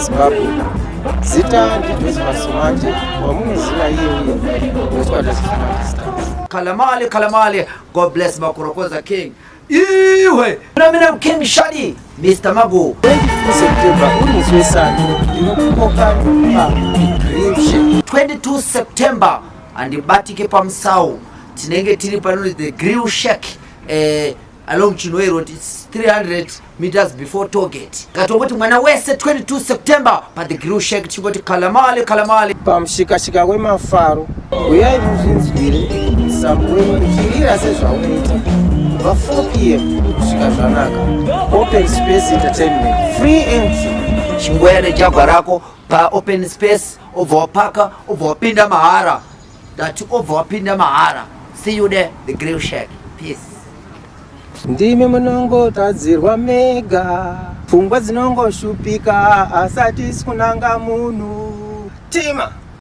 yeZimbabwe zita ndidwezi masomanje wamunezina iye Kalamale, God bless Makorokoza King. Iwe Namina King Shadi, Mr. Mago. 22 September uniswesana inokupoka grill 22 September andibatike pamsau tinenge tiri pano the grill shack along Chinwe Road. It's 300 meters before Tollgate. Katongoti mwana wese 22 September pa the grill shack chingoti kalamale pamushikashika kwemafaro uyai muzvinzwire samwe chirira sezvaunoita kuva 4 p.m. kusvika zvanaka. Open space entertainment, free entry. Chingoya nejagwa rako pa open space, obva wapaka, obva wapinda mahara. Dati obva wapinda mahara. See you there, the grill shack. Peace. Ndime munongotadzirwa mega, pfungwa dzinongoshupika asati sikunanga munhu. Tima